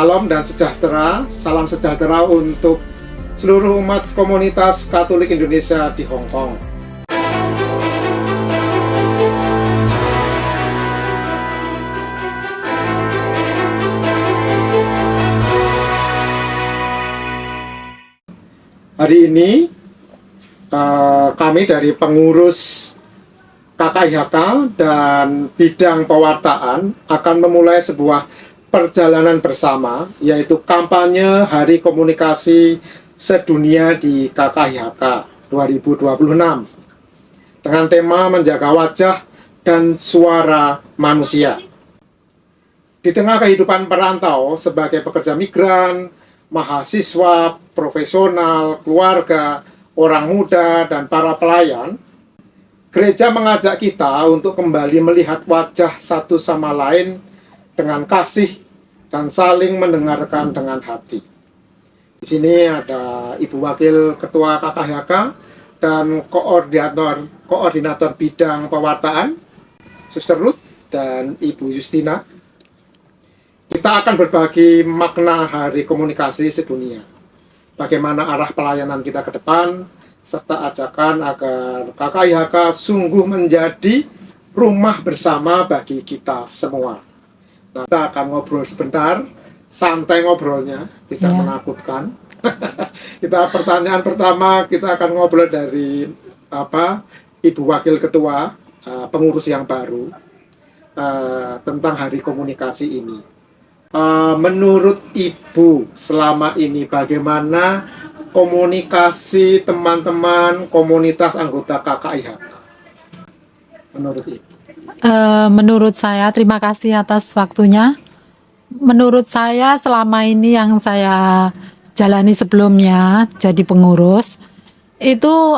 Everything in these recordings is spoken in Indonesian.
Salam dan sejahtera, salam sejahtera untuk seluruh umat komunitas Katolik Indonesia di Hong Kong. Hari ini kami dari pengurus KKIHK dan bidang pewartaan akan memulai sebuah perjalanan bersama, yaitu kampanye Hari Komunikasi Sedunia di KKIHK 2026 dengan tema menjaga wajah dan suara manusia. Di tengah kehidupan perantau sebagai pekerja migran, mahasiswa, profesional, keluarga, orang muda, dan para pelayan, gereja mengajak kita untuk kembali melihat wajah satu sama lain dengan kasih dan saling mendengarkan dengan hati. Di sini ada Ibu Wakil Ketua KKIHK dan koordinator bidang pewartaan, Suster Ruth dan Ibu Justina. Kita akan berbagi makna Hari Komunikasi Sedunia, bagaimana arah pelayanan kita ke depan, serta ajakan agar KKIHK sungguh menjadi rumah bersama bagi kita semua. Nah, kita akan ngobrol sebentar, santai ngobrolnya, tidak menakutkan. Pertanyaan pertama kita akan ngobrol dari Ibu Wakil Ketua, pengurus yang baru, tentang Hari Komunikasi ini. Menurut Ibu selama ini bagaimana komunikasi teman-teman komunitas anggota KKIHK? Menurut Ibu? Menurut saya, terima kasih atas waktunya. Menurut saya selama ini yang saya jalani sebelumnya jadi pengurus itu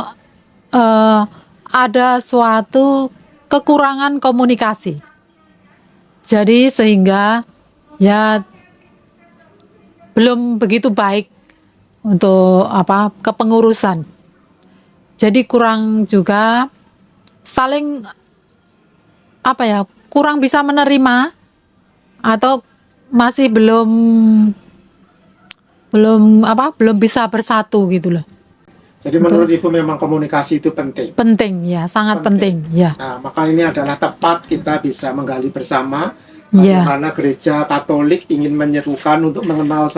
ada suatu kekurangan komunikasi. Jadi sehingga ya belum begitu baik untuk kepengurusan. Jadi kurang juga saling kurang bisa menerima atau masih belum bisa bersatu gitu loh. Jadi menurut Ibu memang komunikasi itu penting. Penting ya, sangat penting ya. Nah, maka ini adalah tepat kita bisa menggali bersama bagaimana gereja Katolik ingin menyerukan untuk mengenal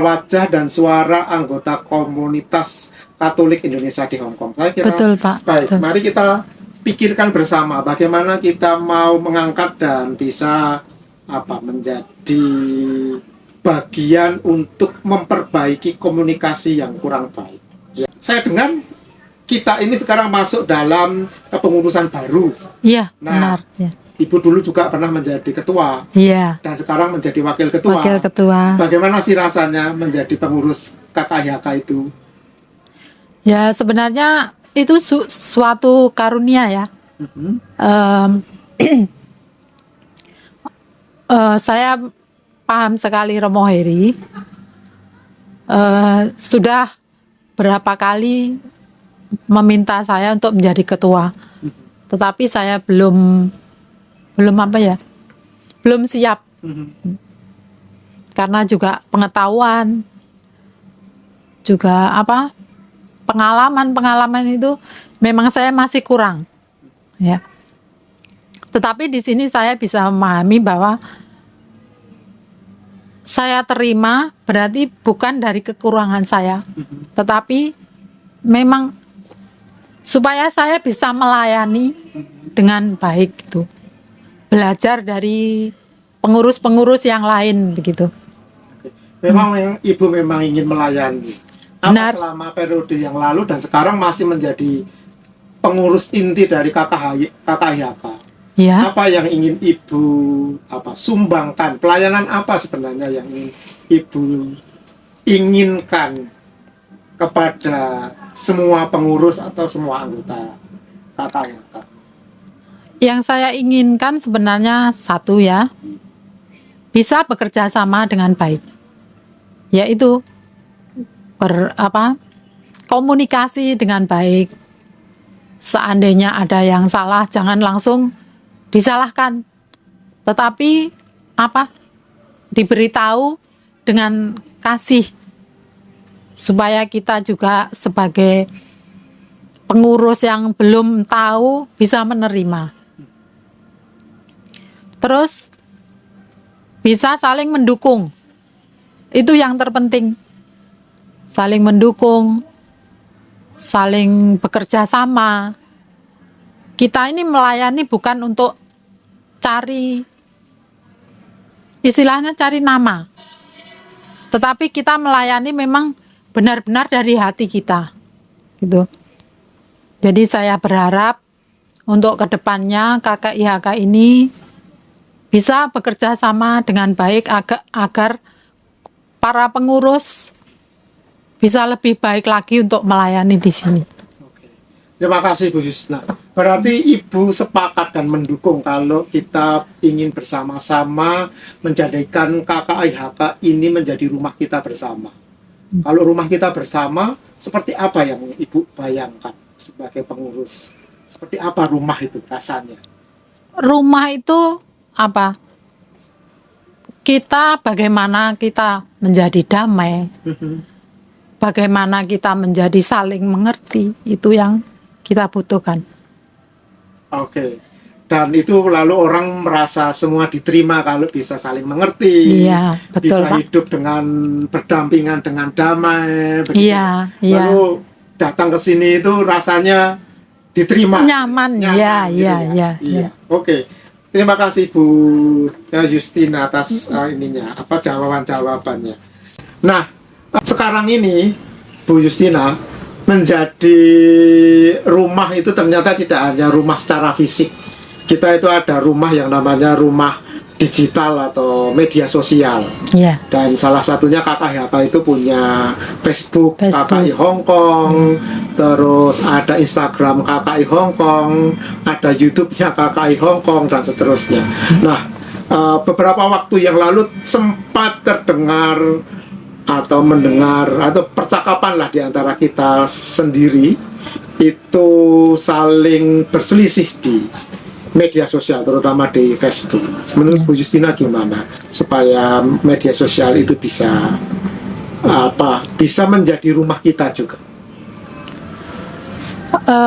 wajah dan suara anggota komunitas Katolik Indonesia di Hong Kong. Saya kira, betul, Pak. Baik, betul. Mari kita pikirkan bersama bagaimana kita mau mengangkat dan bisa menjadi bagian untuk memperbaiki komunikasi yang kurang baik. Ya, saya dengar kita ini sekarang masuk dalam kepengurusan baru. Iya, Nah, benar. Ya. Ibu dulu juga pernah menjadi ketua. Iya. Dan sekarang menjadi wakil ketua. Wakil ketua. Bagaimana sih rasanya menjadi pengurus KKIHK itu? Ya, sebenarnya itu suatu karunia ya. Saya paham sekali Romo Heri. Sudah berapa kali meminta saya untuk menjadi ketua, tetapi saya belum siap. Karena juga pengetahuan, juga pengalaman itu memang saya masih kurang, ya. Tetapi di sini saya bisa memahami bahwa saya terima berarti bukan dari kekurangan saya, tetapi memang supaya saya bisa melayani dengan baik gitu. Belajar dari pengurus-pengurus yang lain begitu. Memang Ibu memang ingin melayani. Benar. Selama periode yang lalu dan sekarang masih menjadi pengurus inti dari KKIHK. Ya. Apa yang ingin Ibu sumbangkan? Pelayanan apa sebenarnya yang ingin Ibu inginkan kepada semua pengurus atau semua anggota KKIHK? Yang saya inginkan sebenarnya satu ya, bisa bekerja sama dengan baik. Yaitu komunikasi dengan baik. Seandainya ada yang salah, jangan langsung disalahkan. Tetapi diberitahu dengan kasih, supaya kita juga sebagai pengurus yang belum tahu bisa menerima. Terus bisa saling mendukung. Itu yang terpenting. Saling mendukung, saling bekerja sama. Kita ini melayani bukan untuk cari, istilahnya cari nama. Tetapi kita melayani memang benar-benar dari hati kita. Gitu. Jadi saya berharap untuk kedepannya KKIHK ini bisa bekerja sama dengan baik agar para pengurus bisa lebih baik lagi untuk melayani di sini. Oke. Terima kasih Bu Yustina. Berarti Ibu sepakat dan mendukung kalau kita ingin bersama-sama menjadikan KKIHK ini menjadi rumah kita bersama. Kalau rumah kita bersama, seperti apa yang Ibu bayangkan sebagai pengurus? Seperti apa rumah itu rasanya? Rumah itu apa? Kita bagaimana kita menjadi damai, bagaimana kita menjadi saling mengerti, itu yang kita butuhkan. Oke. Dan itu lalu orang merasa semua diterima kalau bisa saling mengerti, Iya, betul, bisa Pak. hidup dengan berdampingan dengan damai, begitu. Iya, iya. Lalu datang ke sini itu rasanya diterima, Nyaman, iya, gitu iya, ya. iya. Oke. Terima kasih Bu Yustina atas jawabannya. Nah, sekarang ini Bu Yustina menjadi rumah itu ternyata tidak hanya rumah secara fisik. Kita itu ada rumah yang namanya rumah digital atau media sosial. Iya. Dan salah satunya KKIHK itu punya Facebook. KKI Hong Kong, terus ada Instagram KKI Hong Kong, ada YouTube-nya KKI Hong Kong, dan seterusnya. Nah, beberapa waktu yang lalu sempat terdengar atau mendengar atau percakapan lah di antara kita sendiri itu saling berselisih di media sosial, terutama di Facebook. Menurut Bu Yustina gimana supaya media sosial itu bisa bisa menjadi rumah kita juga?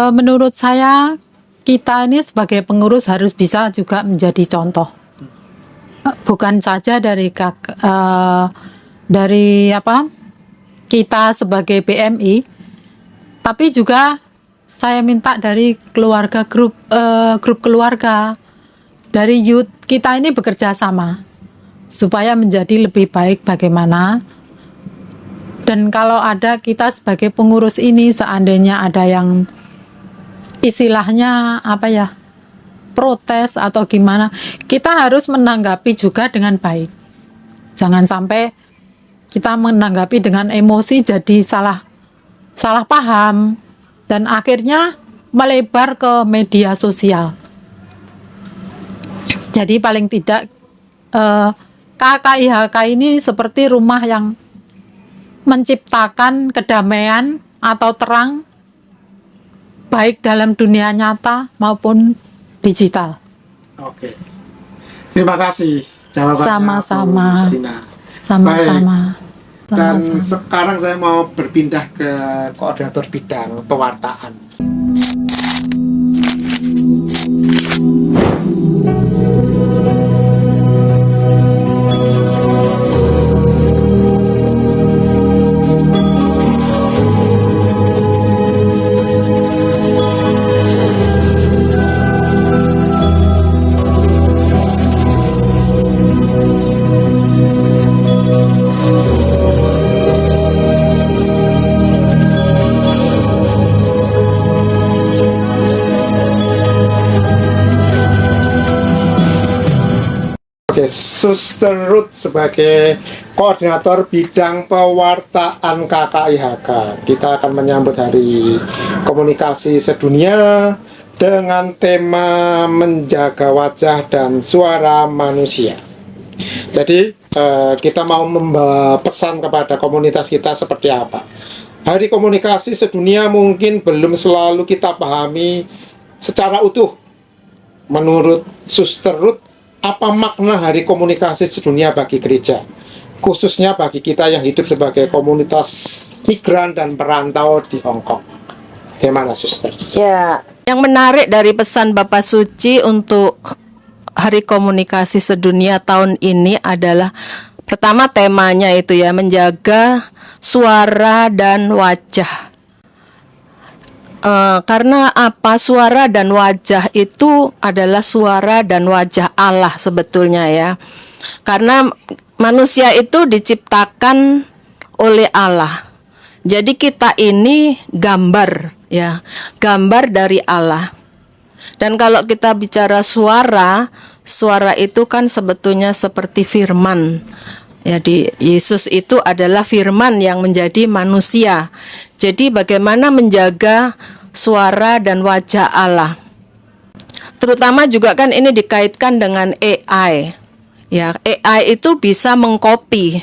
Menurut saya kita ini sebagai pengurus harus bisa juga menjadi contoh. Bukan saja dari kita sebagai BMI, tapi juga saya minta dari keluarga grup keluarga, dari youth kita ini bekerja sama supaya menjadi lebih baik bagaimana. Dan kalau ada kita sebagai pengurus ini seandainya ada yang istilahnya protes atau gimana, kita harus menanggapi juga dengan baik. Jangan sampai kita menanggapi dengan emosi jadi salah paham dan akhirnya melebar ke media sosial. Jadi paling tidak KKIHK ini seperti rumah yang menciptakan kedamaian atau terang baik dalam dunia nyata maupun digital. Oke. Terima kasih jawabannya. Sama-sama. Bu Yustina. Sama-sama. Dan Sama-sama. sekarang saya mau berpindah ke koordinator bidang pewartaan. Suster Ruth sebagai koordinator bidang pewartaan KKIHK. Kita akan menyambut Hari Komunikasi Sedunia dengan tema menjaga wajah dan suara manusia. Jadi kita mau membawa pesan kepada komunitas kita seperti apa. Hari Komunikasi Sedunia mungkin belum selalu kita pahami secara utuh. Menurut Suster Ruth, apa makna Hari Komunikasi Sedunia bagi gereja, khususnya bagi kita yang hidup sebagai komunitas migran dan perantau di Hong Kong. Gimana, Suster? Ya, yang menarik dari pesan Bapak Suci untuk Hari Komunikasi Sedunia tahun ini adalah pertama temanya itu ya, menjaga suara dan wajah. Karena apa? Suara dan wajah itu adalah suara dan wajah Allah sebetulnya ya. Karena manusia itu diciptakan oleh Allah. Jadi kita ini gambar ya, gambar dari Allah. Dan kalau kita bicara suara, suara itu kan sebetulnya seperti firman. Jadi Yesus itu adalah firman yang menjadi manusia. Jadi bagaimana menjaga suara dan wajah Allah. Terutama juga kan ini dikaitkan dengan AI. Ya, AI itu bisa mengcopy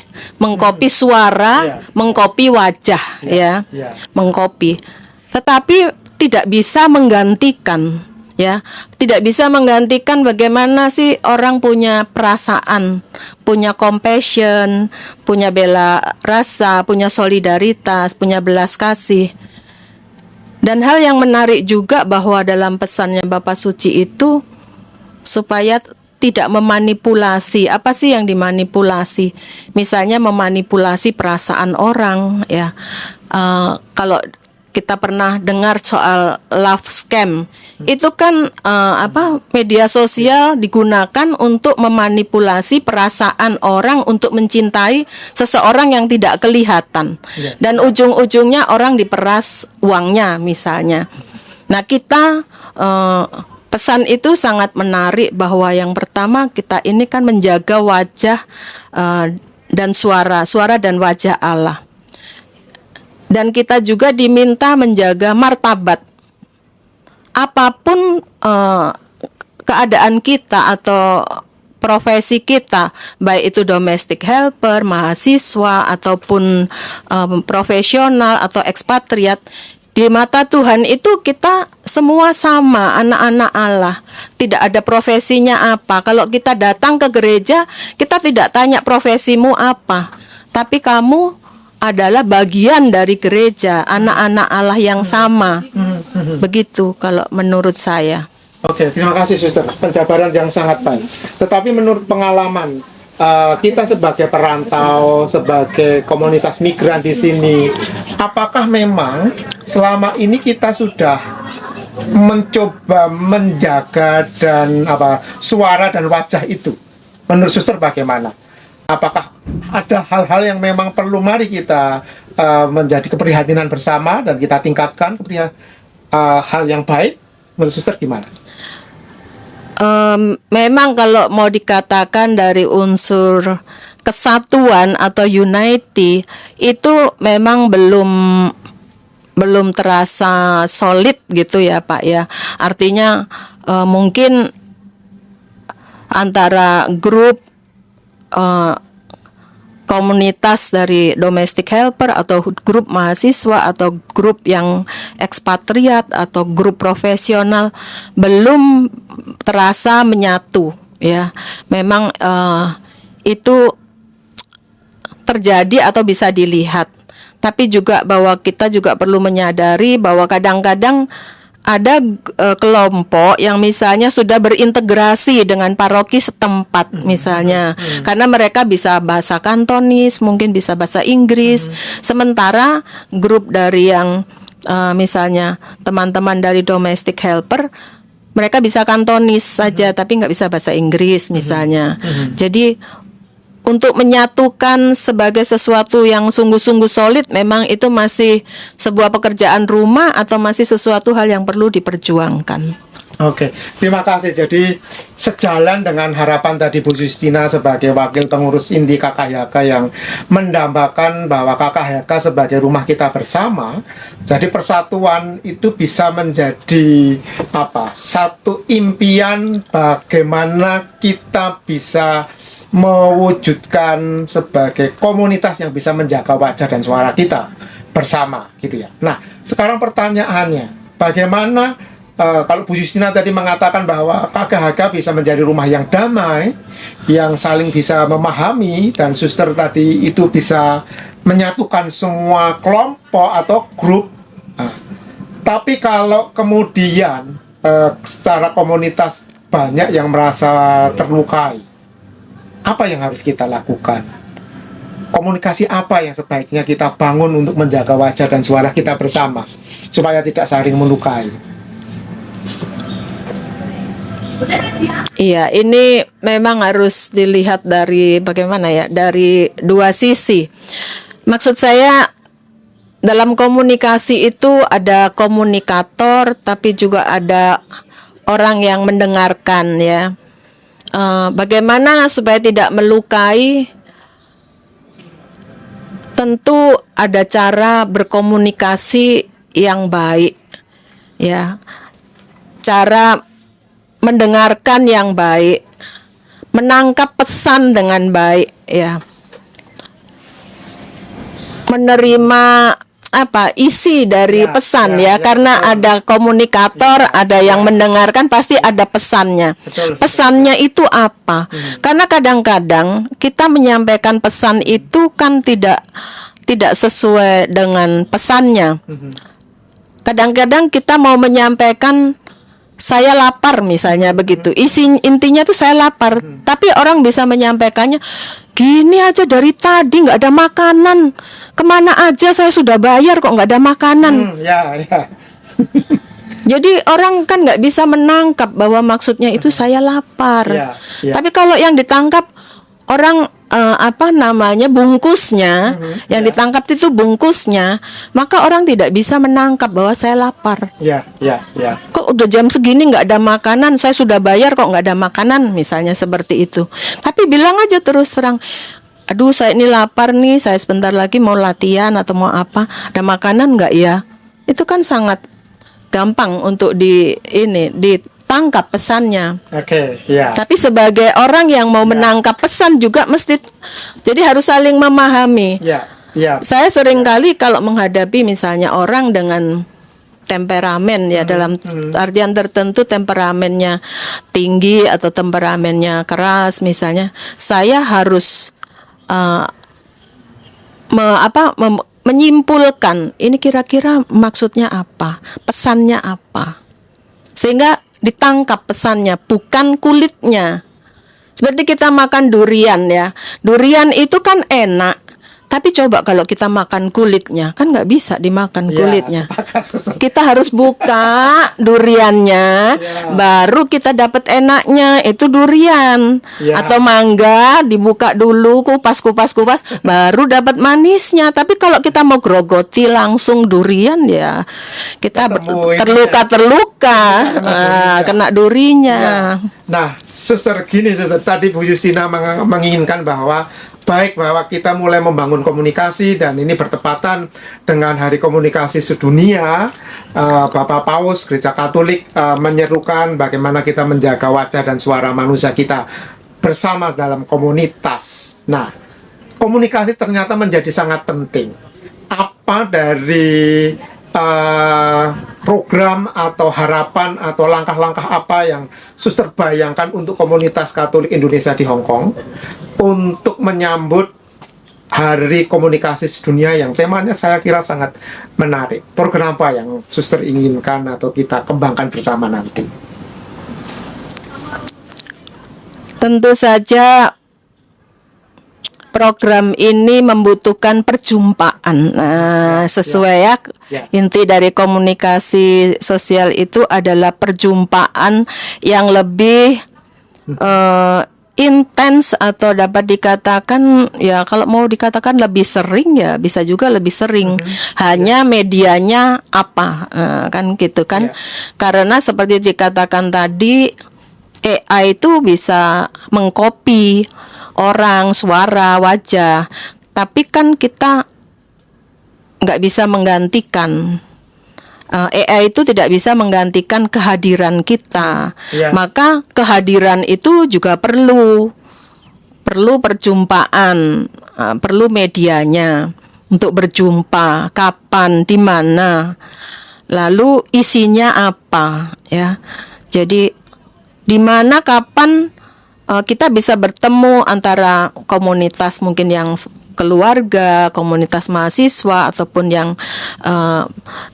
suara, mengcopy wajah ya. Mengcopy. Tetapi tidak bisa menggantikan. Ya, tidak bisa menggantikan bagaimana sih orang punya perasaan, punya compassion, punya bela rasa, punya solidaritas, punya belas kasih. Dan hal yang menarik juga bahwa dalam pesannya Bapak Suci itu supaya tidak memanipulasi. Apa sih yang dimanipulasi? Misalnya memanipulasi perasaan orang ya. Kalau kita pernah dengar soal love scam, itu kan media sosial digunakan untuk memanipulasi perasaan orang untuk mencintai seseorang yang tidak kelihatan, dan ujung-ujungnya orang diperas uangnya misalnya. Nah kita pesan itu sangat menarik bahwa yang pertama kita ini kan menjaga wajah dan suara dan wajah Allah. Dan kita juga diminta menjaga martabat. Apapun keadaan kita atau profesi kita, baik itu domestic helper, mahasiswa, ataupun profesional atau ekspatriat, di mata Tuhan itu kita semua sama, anak-anak Allah. Tidak ada profesinya apa. Kalau kita datang ke gereja, kita tidak tanya profesimu apa, tapi kamu adalah bagian dari gereja, anak-anak Allah yang sama. Begitu kalau menurut saya. Oke, terima kasih Suster. Penjabaran yang sangat baik. Tetapi menurut pengalaman kita sebagai perantau, sebagai komunitas migran di sini, apakah memang selama ini kita sudah mencoba menjaga dan suara dan wajah itu? Menurut Suster bagaimana? Apakah ada hal-hal yang memang perlu mari kita menjadi keprihatinan bersama dan kita tingkatkan hal yang baik? Menurut Suster gimana? Memang kalau mau dikatakan dari unsur kesatuan atau unity itu memang belum terasa solid gitu ya Pak ya. Artinya mungkin antara grup komunitas dari domestic helper atau grup mahasiswa atau grup yang ekspatriat atau grup profesional belum terasa menyatu ya. Memang itu terjadi atau bisa dilihat. Tapi juga bahwa kita juga perlu menyadari bahwa kadang-kadang ada kelompok yang misalnya sudah berintegrasi dengan paroki setempat misalnya, karena mereka bisa bahasa Kantonis, mungkin bisa bahasa Inggris, sementara grup dari yang misalnya teman-teman dari domestic helper, mereka bisa Kantonis saja tapi nggak bisa bahasa Inggris misalnya. Jadi untuk menyatukan sebagai sesuatu yang sungguh-sungguh solid, memang itu masih sebuah pekerjaan rumah atau masih sesuatu hal yang perlu diperjuangkan. Oke, terima kasih. Jadi sejalan dengan harapan tadi Bu Justina sebagai wakil pengurus Inti KKHK yang mendambakan bahwa KKHK sebagai rumah kita bersama. Jadi persatuan itu bisa menjadi satu impian bagaimana kita bisa mewujudkan sebagai komunitas yang bisa menjaga wajah dan suara kita bersama gitu ya. Nah, sekarang pertanyaannya, bagaimana kalau Bu Justina tadi mengatakan bahwa KKHK bisa menjadi rumah yang damai, yang saling bisa memahami, dan suster tadi itu bisa menyatukan semua kelompok atau grup. Nah, tapi kalau kemudian secara komunitas banyak yang merasa terlukai, apa yang harus kita lakukan? Komunikasi apa yang sebaiknya kita bangun untuk menjaga wajah dan suara kita bersama supaya tidak saling melukai? Iya, ini memang harus dilihat dari bagaimana ya, dari dua sisi. Maksud saya dalam komunikasi itu ada komunikator, tapi juga ada orang yang mendengarkan ya. Bagaimana supaya tidak melukai? Tentu ada cara berkomunikasi yang baik, ya. Cara mendengarkan yang baik, menangkap pesan dengan baik, ya. Menerima isi dari pesan ya, karena ada komunikator, ada yang mendengarkan, pasti ada pesannya. Betul. Pesannya itu apa? Karena kadang-kadang kita menyampaikan pesan itu kan tidak sesuai dengan pesannya. Kadang-kadang kita mau menyampaikan saya lapar misalnya begitu. Intinya tuh saya lapar, tapi orang bisa menyampaikannya gini aja, dari tadi nggak ada makanan. Kemana aja saya sudah bayar kok nggak ada makanan. Ya. Jadi orang kan nggak bisa menangkap bahwa maksudnya itu saya lapar. Ya. Tapi kalau yang ditangkap orang bungkusnya, yang ditangkap itu bungkusnya, maka orang tidak bisa menangkap bahwa saya lapar. Ya. Kok udah jam segini nggak ada makanan, saya sudah bayar kok nggak ada makanan, misalnya seperti itu. Tapi bilang aja terus terang, aduh saya ini lapar nih, saya sebentar lagi mau latihan atau mau apa, ada makanan nggak ya? Itu kan sangat gampang untuk ditangkap pesannya. Oke, ya. Tapi sebagai orang yang mau menangkap pesan juga mesti, jadi harus saling memahami. Ya. Saya sering kali kalau menghadapi misalnya orang dengan temperamen ya, dalam artian tertentu temperamennya tinggi atau temperamennya keras misalnya, saya harus menyimpulkan ini kira-kira maksudnya apa, pesannya apa, sehingga ditangkap pesannya, bukan kulitnya. Seperti kita makan durian ya, durian itu kan enak, tapi coba kalau kita makan kulitnya, kan nggak bisa dimakan kulitnya. Sepakat, suster. Kita harus buka duriannya, baru kita dapat enaknya, itu durian. Atau mangga dibuka dulu, kupas, baru dapat manisnya. Tapi kalau kita mau grogoti langsung durian ya, kita terluka, kena durinya. Nah, suster, gini suster, tadi Bu Justina menginginkan bahwa kita mulai membangun komunikasi, dan ini bertepatan dengan Hari Komunikasi Sedunia. Bapak Paus Gereja Katolik menyerukan bagaimana kita menjaga wajah dan suara manusia kita bersama dalam komunitas. Nah, komunikasi ternyata menjadi sangat penting. Apa dari program atau harapan atau langkah-langkah apa yang suster bayangkan untuk komunitas Katolik Indonesia di Hong Kong untuk menyambut Hari Komunikasi Sedunia yang temanya saya kira sangat menarik? Program apa yang suster inginkan atau kita kembangkan bersama nanti? Tentu saja program ini membutuhkan perjumpaan. Nah, sesuai ya. Inti dari komunikasi sosial itu adalah perjumpaan yang lebih intens, atau dapat dikatakan ya, kalau mau dikatakan lebih sering ya, bisa juga lebih sering. Hanya medianya apa, kan gitu kan. Karena seperti dikatakan tadi, AI itu bisa mengcopy orang, suara, wajah, tapi kan kita nggak bisa menggantikan. AI itu tidak bisa menggantikan kehadiran kita. Maka kehadiran itu juga perlu perjumpaan, perlu medianya untuk berjumpa, kapan, di mana. lalu isinya apa ya. Jadi di mana kapan kita bisa bertemu antara komunitas mungkin yang keluarga, komunitas mahasiswa ataupun yang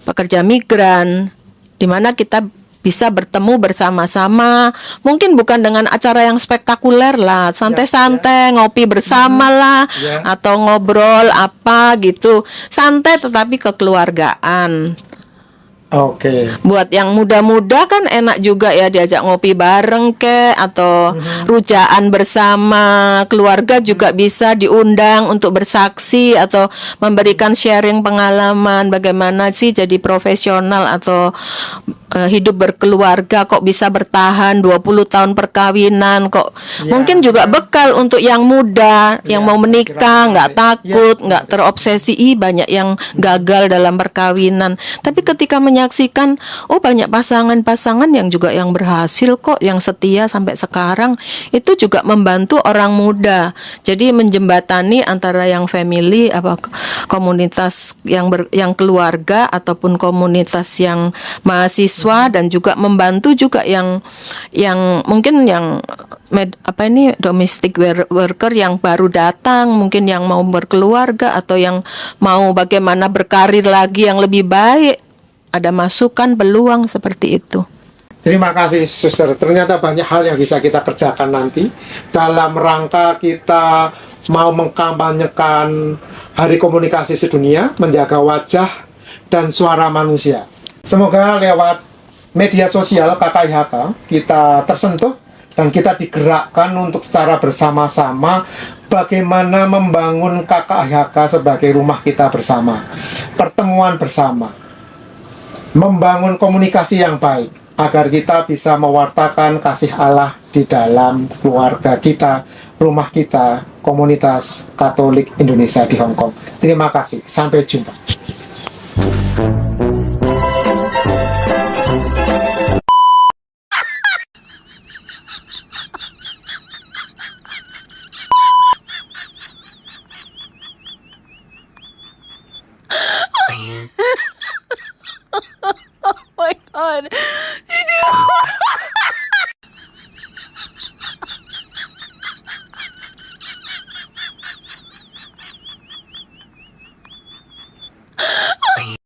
pekerja migran, di mana kita bisa bertemu bersama-sama, mungkin bukan dengan acara yang spektakuler lah, santai-santai ngopi bersama lah, atau ngobrol apa gitu, santai tetapi kekeluargaan. Oke. Buat yang muda-muda kan enak juga ya diajak ngopi bareng atau rujaan bersama. Keluarga juga bisa diundang untuk bersaksi atau memberikan sharing pengalaman bagaimana sih jadi profesional atau hidup berkeluarga, kok bisa bertahan 20 tahun perkawinan, kok mungkin juga bekal untuk yang muda yang mau menikah, nggak takut, nggak terobsesi banyak yang gagal dalam perkawinan. Tapi ketika menyaksikan banyak pasangan-pasangan yang juga yang berhasil kok, yang setia sampai sekarang, itu juga membantu orang muda. Jadi menjembatani antara yang family komunitas yang keluarga ataupun komunitas yang mahasiswa, dan juga membantu juga yang mungkin yang domestic worker yang baru datang, mungkin yang mau berkeluarga atau yang mau bagaimana berkarir lagi yang lebih baik. Ada masukan peluang seperti itu. Terima kasih, Suster. Ternyata banyak hal yang bisa kita kerjakan nanti dalam rangka kita mau mengkampanyekan Hari Komunikasi Sedunia, menjaga wajah dan suara manusia. Semoga lewat media sosial KKIHK kita tersentuh dan kita digerakkan untuk secara bersama-sama bagaimana membangun KKIHK sebagai rumah kita bersama, pertemuan bersama, membangun komunikasi yang baik agar kita bisa mewartakan kasih Allah di dalam keluarga kita, rumah kita, komunitas Katolik Indonesia di Hong Kong. Terima kasih, sampai jumpa. Oh my God.